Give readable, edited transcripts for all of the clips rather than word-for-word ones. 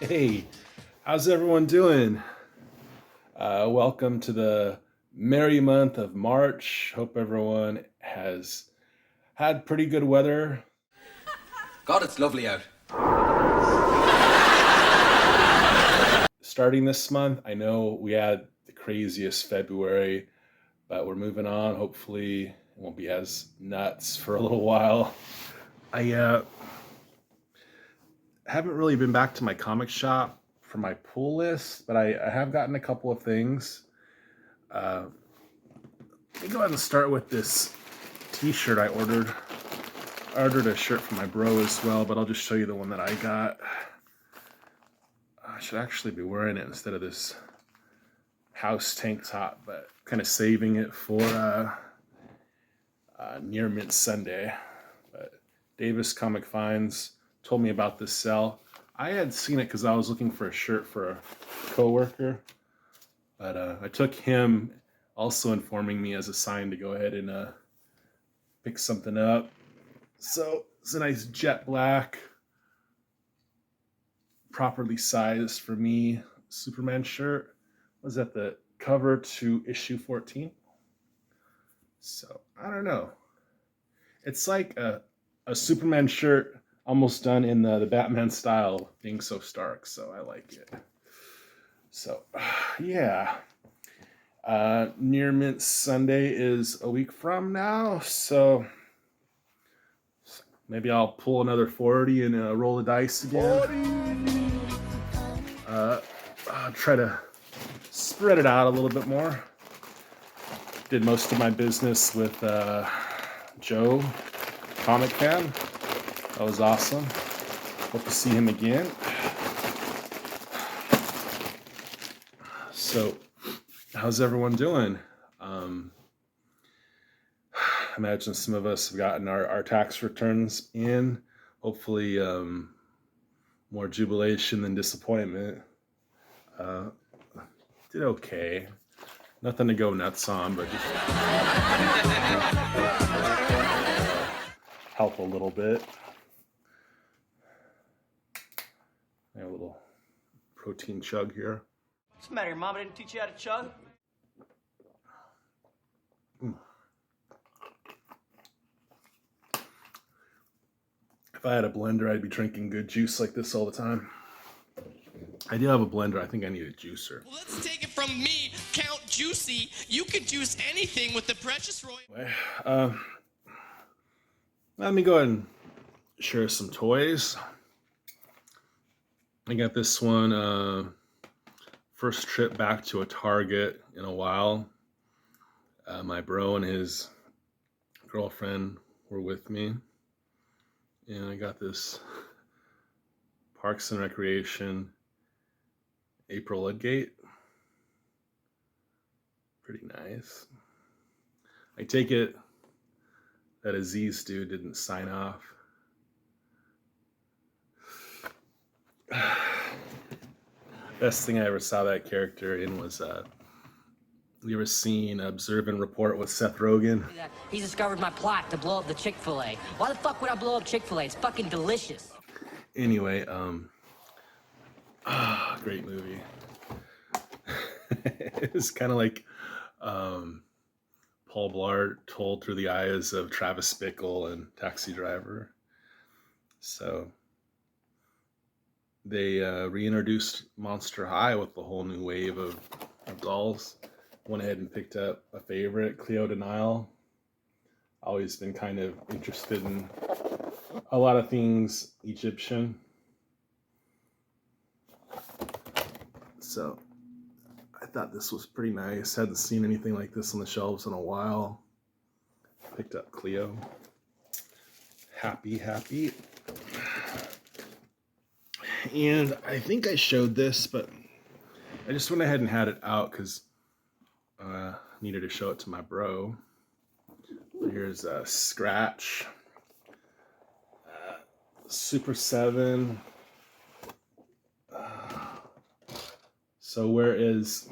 Hey, how's everyone doing? Welcome to the merry month of March. Hope everyone has had pretty good weather God, it's lovely out. starting this month. I know we had the craziest February, but we're moving on. Hopefully, it won't be as nuts for a little while. I haven't really been back to my comic shop for my pull list, but I have gotten a couple of things. Uh, Let me go ahead and start with this t-shirt I ordered. I ordered a shirt for my bro as well, but I'll just show you the one that I got. I should actually be wearing it instead of this house tank top, but kind of saving it for Near Mint Sunday. But Davis Comic Finds told me about this sale. I had seen it because I was looking for a shirt for a coworker, but I took him also informing me as a sign to go ahead and pick something up. So it's a nice jet black, properly sized for me Superman shirt. Was that the cover to issue 14? So I don't know. It's like a Superman shirt almost done in the Batman style, being so stark. So I like it. So yeah. Near Mint Sunday is a week from now. So maybe I'll pull another 40 and roll the dice again. I'll try to spread it out a little bit more. Did most of my business with Joe, Comic Fan. That was awesome. Hope to see him again. So, how's everyone doing? I imagine some of us have gotten our tax returns in. Hopefully, more jubilation than disappointment. Uh, did okay. Nothing to go nuts on, but just help a little bit. A little protein chug here. What's the matter? Your mama didn't teach you how to chug? If I had a blender, I'd be drinking good juice like this all the time. I do have a blender. I think I need a juicer. Well, let's take it from me, Count Juicy. You can juice anything with the Precious Royal. Let me go ahead and share some toys. I got this one. First trip back to a Target in a while. My bro and his girlfriend were with me. And I got this Parks and Recreation April Ludgate. Pretty nice. I take it that Aziz dude didn't sign off. Best thing I ever saw that character in was you ever seen Observe and Report with Seth Rogen? He's discovered my plot to blow up the Chick-fil-A. Why the fuck would I blow up Chick-fil-A? It's fucking delicious. Anyway, great movie. It's kind of like Paul Blart told through the eyes of Travis Bickle and Taxi Driver. So they reintroduced Monster High with a whole new wave of dolls. Went ahead and picked up a favorite, Cleo de Nile. Always been kind of interested in a lot of things Egyptian. So I thought this was pretty nice. Hadn't seen anything like this on the shelves in a while. Picked up Cleo. Happy. And I think I showed this, but I just went ahead and had it out because needed to show it to my bro. Here's a Scratch. Super 7. So whereas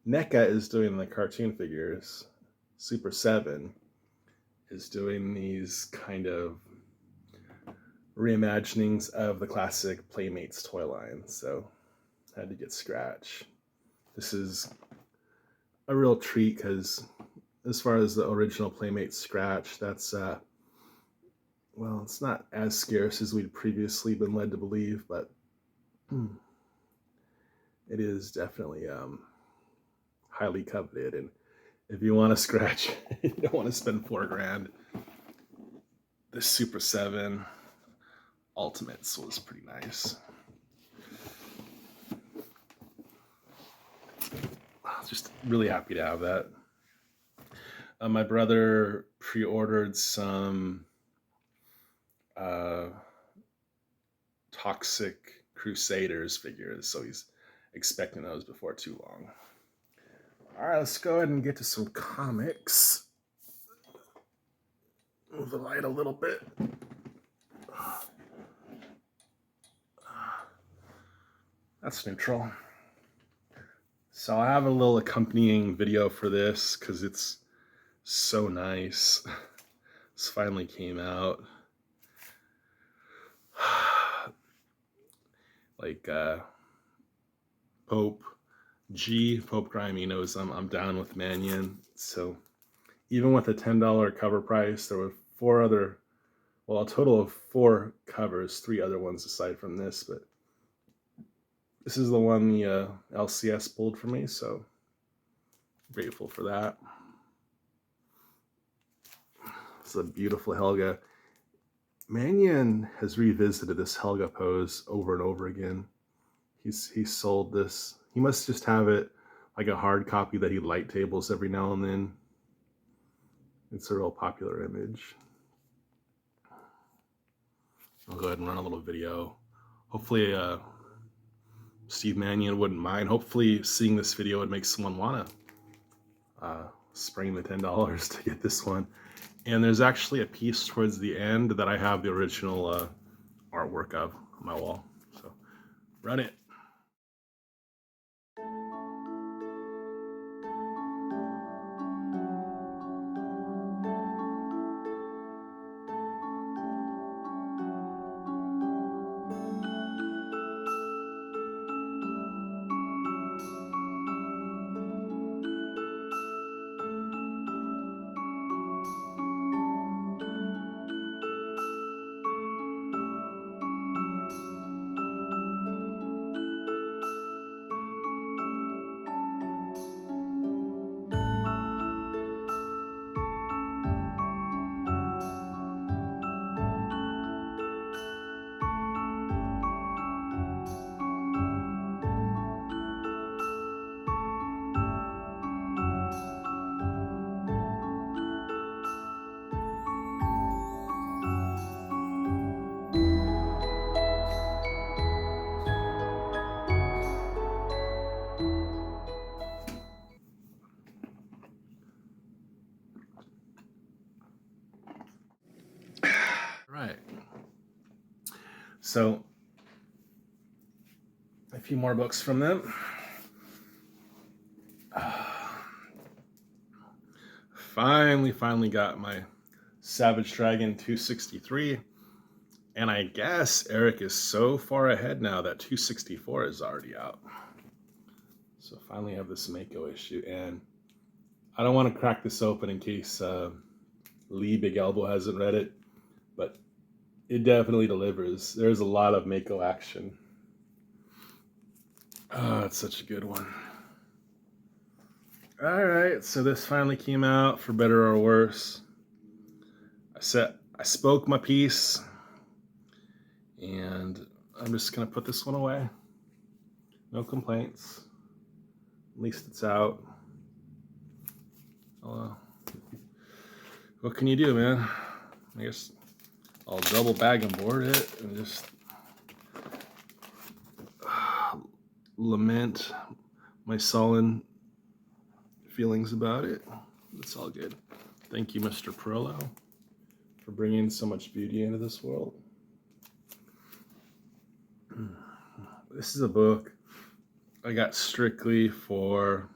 NECA is doing the cartoon figures, Super 7, is doing these kind of reimaginings of the classic Playmates toy line, so I had to get Scratch. This is a real treat because as far as the original Playmates Scratch, that's well, it's not as scarce as we'd previously been led to believe, but it is definitely highly coveted. And if you want a Scratch, you don't want to spend $4 grand. The Super 7 Ultimates was pretty nice. I was just really happy to have that. My brother pre-ordered some Toxic Crusaders figures, so he's expecting those before too long. All right, let's go ahead and get to some comics. Move the light a little bit. That's neutral. So I have a little accompanying video for this because it's so nice. This finally came out. Like Pope Grimy knows I'm down with Mannion. So even with a $10 cover price, there were a total of 4 covers, 3 other ones aside from this, but this is the one the LCS pulled for me, so grateful for that. It's a beautiful Helga. Mannion has revisited this Helga pose over and over again. He's sold this. He must just have it like a hard copy that he light tables every now and then. It's a real popular image. I'll go ahead and run a little video. Hopefully Steve Mannion wouldn't mind. Hopefully seeing this video would make someone want to spring the $10 to get this one. And there's actually a piece towards the end that I have the original artwork of on my wall. So run it. Right. So a few more books from them. Finally got my Savage Dragon 263. And I guess Eric is so far ahead now that 264 is already out. So finally have this Mako issue. And I don't want to crack this open in case Lee Big Elbow hasn't read it. But it definitely delivers. There's a lot of Mako action. Oh, it's such a good one. All right, so this finally came out, for better or worse. I spoke my piece, and I'm just gonna put this one away. No complaints. At least it's out. What can you do, man? I guess I'll double bag and board it and just lament my sullen feelings about it. It's all good. Thank you, Mr. Perillo, for bringing so much beauty into this world. This is a book I got strictly for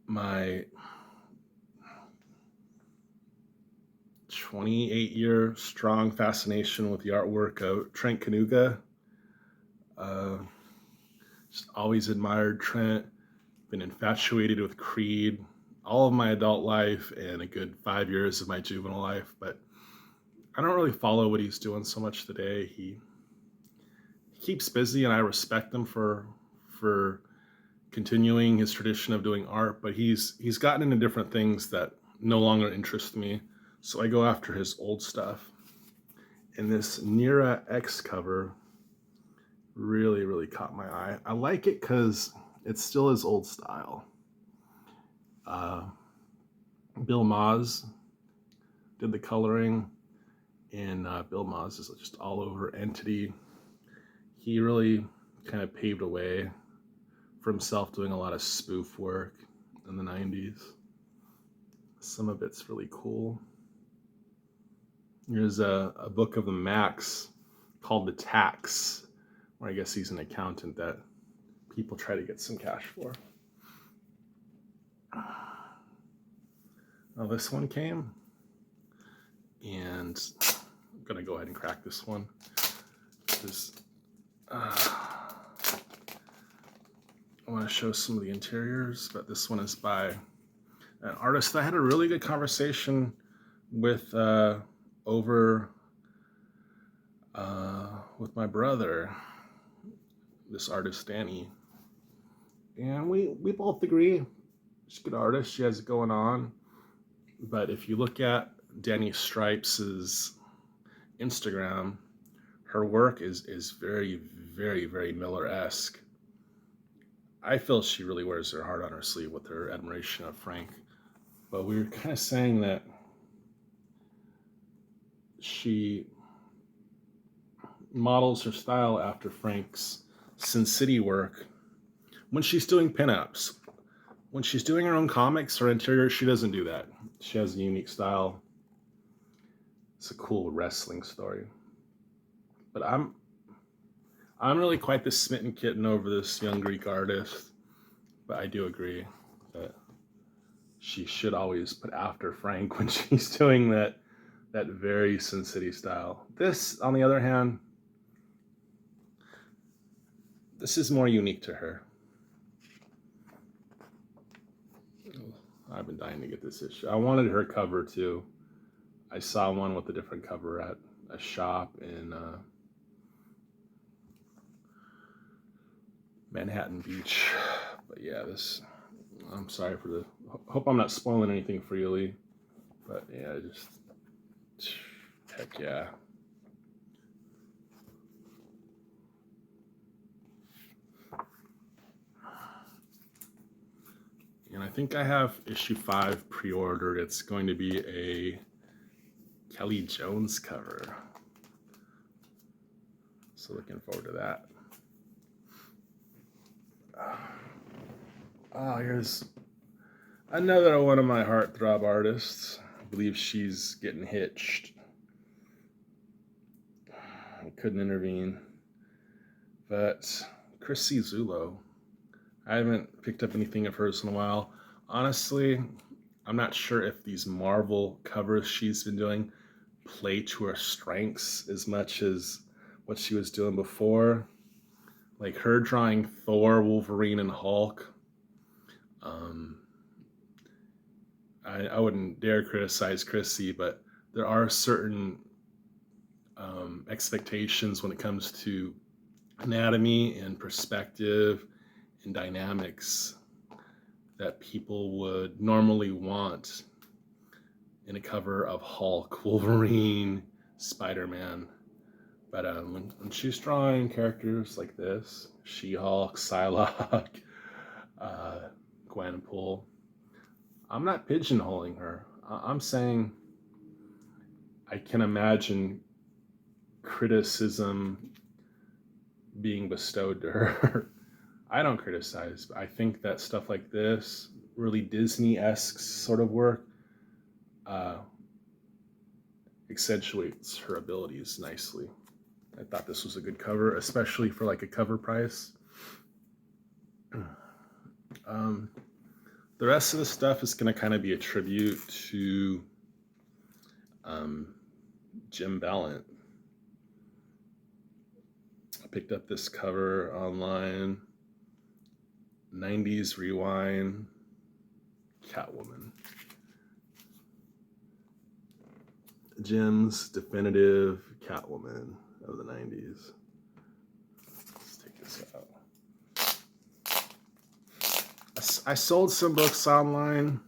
my 28-year strong fascination with the artwork of Trent Kanuga. Just always admired Trent, been infatuated with Creed all of my adult life and a good 5 years of my juvenile life, but I don't really follow what he's doing so much today. He keeps busy, and I respect him for continuing his tradition of doing art, but he's gotten into different things that no longer interest me, so I go after his old stuff. And this Nira X cover really caught my eye. I like it because it still is old style. Bill Maas did the coloring, and Bill Maas is just all over Entity. He really kind of paved a way for himself doing a lot of spoof work in the 90s. Some of it's really cool. Here's a book of the Max called The Tax, where I guess he's an accountant that people try to get some cash for. Now this one came, and I'm gonna go ahead and crack this one. I want to show some of the interiors, but this one is by an artist that I had a really good conversation with with my brother, this artist Danny, and we both agree she's a good artist. She has it going on, but if you look at Danny Stripes' Instagram, her work is very Miller-esque. I feel she really wears her heart on her sleeve with her admiration of Frank. But we were kind of saying that she models her style after Frank's Sin City work when she's doing pinups. When she's doing her own comics or interior, she doesn't do that. She has a unique style. It's a cool wrestling story. But I'm really quite the smitten kitten over this young Greek artist, but I do agree that she should always put after Frank when she's doing that very Sin City style. This, on the other hand, this is more unique to her. I've been dying to get this issue. I wanted her cover too. I saw one with a different cover at a shop in Manhattan Beach. But yeah, I'm sorry for hope I'm not spoiling anything for you, Lee. But yeah, heck yeah. And I think I have issue 5 pre-ordered. It's going to be a Kelly Jones cover. So looking forward to that. Here's another one of my heartthrob artists. I believe she's getting hitched. I couldn't intervene. But Chrissy Zulo. I haven't picked up anything of hers in a while. Honestly, I'm not sure if these Marvel covers she's been doing play to her strengths as much as what she was doing before. Like her drawing Thor, Wolverine, and Hulk. I wouldn't dare criticize Chrissy, but there are certain expectations when it comes to anatomy and perspective and dynamics that people would normally want in a cover of Hulk, Wolverine, Spider-Man. But when she's drawing characters like this, She-Hulk, Psylocke, Gwenpool, I'm not pigeonholing her. I'm saying I can imagine criticism being bestowed to her. I don't criticize, but I think that stuff like this, really Disney-esque sort of work, accentuates her abilities nicely. I thought this was a good cover, especially for like a cover price. The rest of the stuff is going to kind of be a tribute to Jim Ballant. I picked up this cover online. 90s Rewind, Catwoman. Jim's definitive Catwoman of the 90s. Let's take this out. I sold some books online,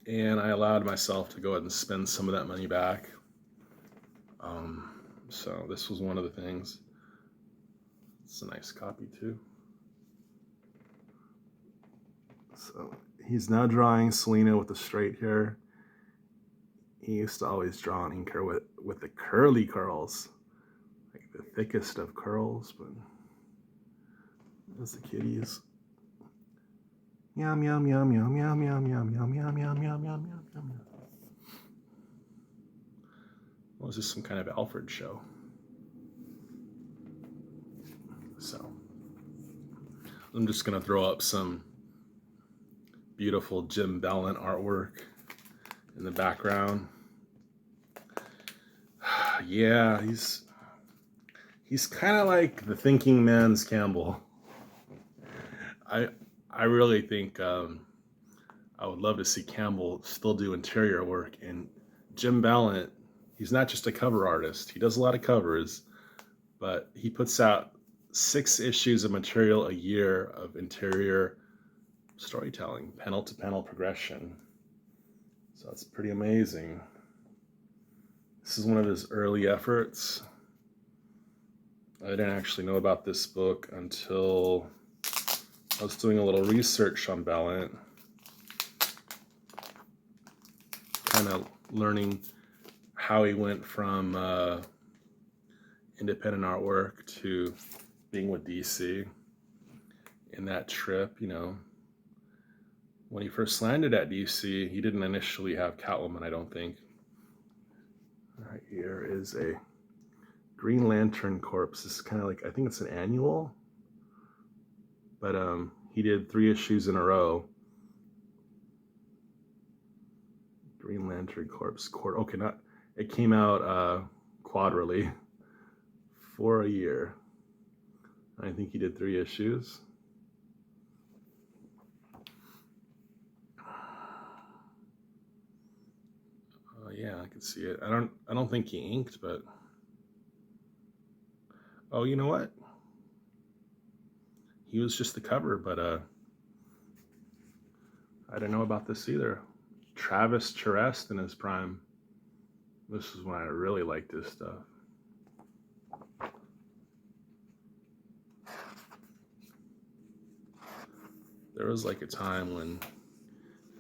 and I allowed myself to go ahead and spend some of that money back. So this was one of the things. It's a nice copy too. So he's now drawing Selena with the straight hair. He used to always draw an inker with the curly curls, like the thickest of curls, but there's the kitties. Meow, meow, meow, meow, meow, meow, meow, meow, meow, meow, meow, meow, meow, meow. Well, is this some kind of Alfred show? So, I'm just gonna throw up some beautiful Jim Ballant artwork in the background. Yeah, he's kind of like the thinking man's Campbell. I really think I would love to see Campbell still do interior work. And Jim Ballant, he's not just a cover artist. He does a lot of covers, but he puts out 6 issues of material a year of interior storytelling, panel to panel progression. So it's pretty amazing. This is one of his early efforts. I didn't actually know about this book until I was doing a little research on Ballant, kind of learning how he went from independent artwork to being with DC. In that trip, you know, when he first landed at DC, he didn't initially have Catwoman, I don't think. Right here is a Green Lantern Corps. This is kind of like, I think it's an annual, but he did 3 issues in a row. Green Lantern Corps. Okay, not, it came out quarterly for a year. I think he did 3 issues. Yeah, I can see it. I don't think he inked, but oh, you know what? He was just the cover, but I didn't know about this either. Travis Charest in his prime. This is when I really liked his stuff. There was like a time when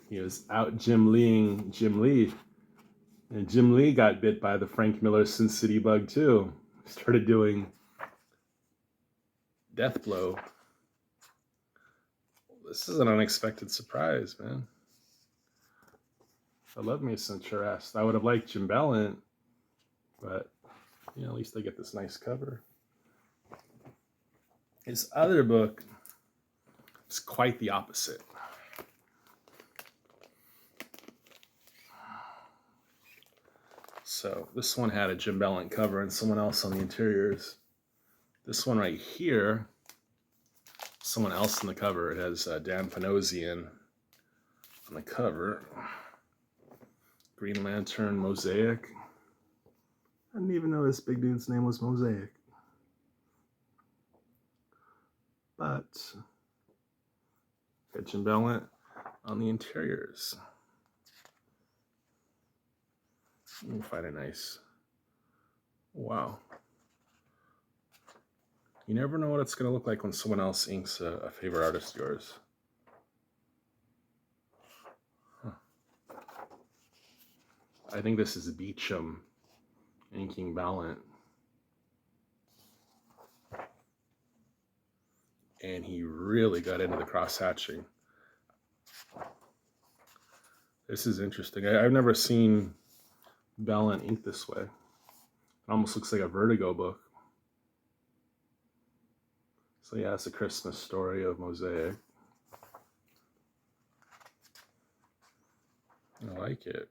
he was out Jim Leeing Jim Lee. And Jim Lee got bit by the Frank Miller Sin City bug too. Started doing Death Blow. This is an unexpected surprise, man. I love me some Charest. I would have liked Jim Ballant, but you know, at least I get this nice cover. His other book is quite the opposite. So this one had a Jim Ballant cover and someone else on the interiors. This one right here, someone else on the cover. It has Dan Panosian on the cover. Green Lantern Mosaic. I didn't even know this big dude's name was Mosaic. But got Jim Ballant on the interiors. Let me find a nice. Wow. You never know what it's going to look like when someone else inks a favorite artist of yours. Huh. I think this is Beecham inking Ballant. And he really got into the cross-hatching. This is interesting. I've never seen Ballant ink this way. It almost looks like a Vertigo book. So yeah, it's a Christmas story of Mosaic. I like it.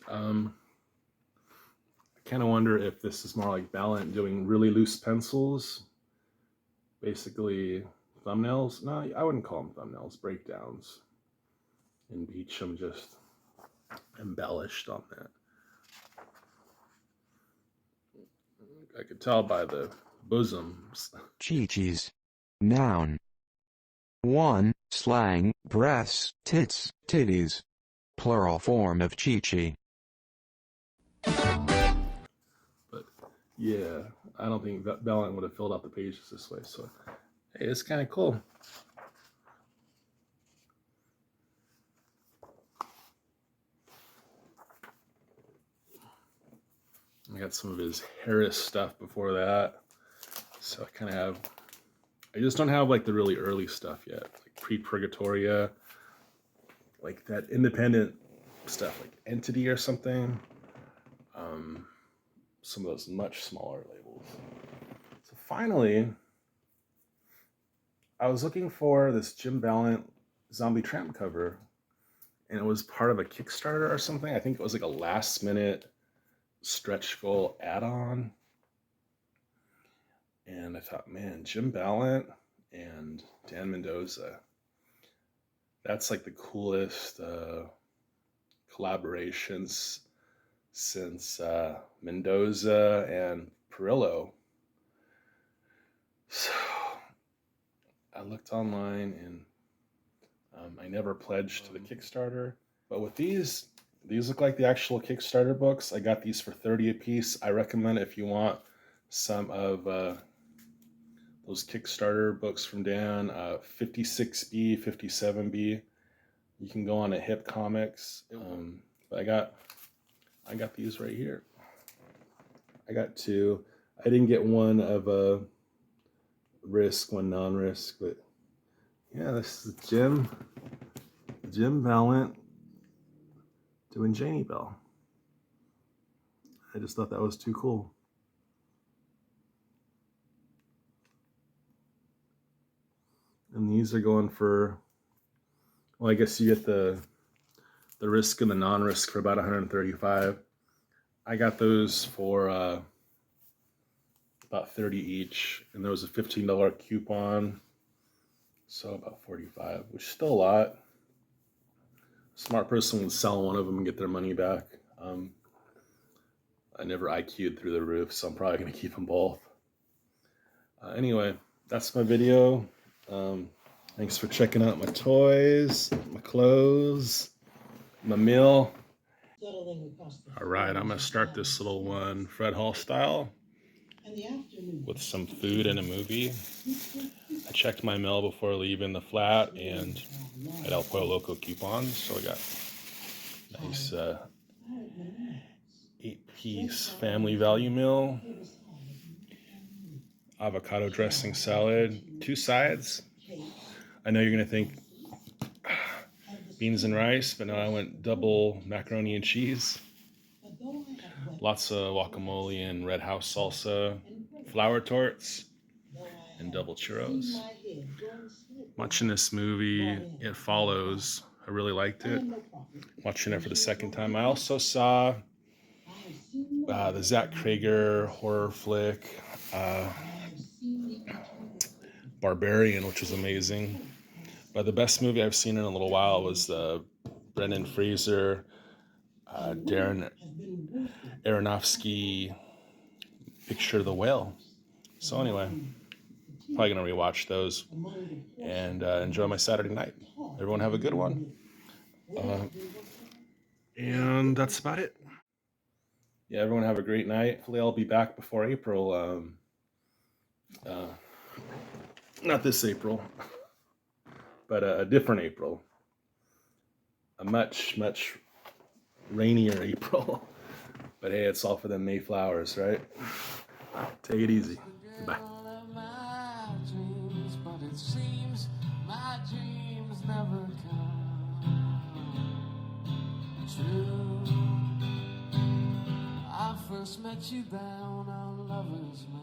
I kind of wonder if this is more like Ballant doing really loose pencils, basically thumbnails. No, I wouldn't call them thumbnails, breakdowns. And Beecham just embellished on that. I could tell by the bosoms. Chi-Chi's. Noun. 1. Slang, breasts, tits, titties. Plural form of Chi-Chi. But yeah, I don't think Ballant would have filled out the pages this way. So hey, it's kind of cool. I got some of his Harris stuff before that. So I kind of have, I just don't have like the really early stuff yet. Like Pre-Purgatoria, like that independent stuff, like Entity or something. Some of those much smaller labels. So finally, I was looking for this Jim Ballant Zombie Tramp cover, and it was part of a Kickstarter or something. I think it was like a last minute stretch goal add-on. And I thought, man, Jim Ballant and Dan Mendoza, that's like the coolest collaborations since Mendoza and Perillo. So I looked online, and I never pledged to the Kickstarter, but with these look like the actual Kickstarter books. I got these for $30 a piece. I recommend if you want some of those Kickstarter books from Dan, 56B, 57B. You can go on to Hip Comics. But I got these right here. I got two. I didn't get one of a Risk, one non-Risk, but yeah, this is Jim Ballant doing Janie Bell. I just thought that was too cool. And these are going for, well, I guess you get the Risk and the non-Risk for about $135. I got those for about $30 each, and there was a $15 coupon, so about $45, which is still a lot. A smart person would sell one of them and get their money back. I never IQ'd through the roof, so I'm probably going to keep them both. Anyway, that's my video. Thanks for checking out my toys, my clothes, my meal. All right, I'm going to start this little one Fred Hall style with some food and a movie. I checked my mail before leaving the flat and had El Pollo Loco coupons, so I got nice 8-piece family value meal, avocado dressing salad, 2 sides. I know you're going to think beans and rice, but no, I went double macaroni and cheese. Lots of guacamole and Red House salsa, flour torts, and double churros. Watching this movie, It Follows, I really liked it. Watching it for the second time. I also saw the Zach Cregger horror flick, Barbarian, which was amazing. But the best movie I've seen in a little while was the Brendan Fraser, Darren Aronofsky Picture the Whale. So anyway, probably going to rewatch those and enjoy my Saturday night. Everyone have a good one. And that's about it. Yeah, everyone have a great night. Hopefully I'll be back before April. Not this April, but a different April. A much, much rainier April. But hey, it's all for the Mayflowers, right? Take it easy. Bye. But it seems my dreams never come true. I first met you down on Lover's Lane.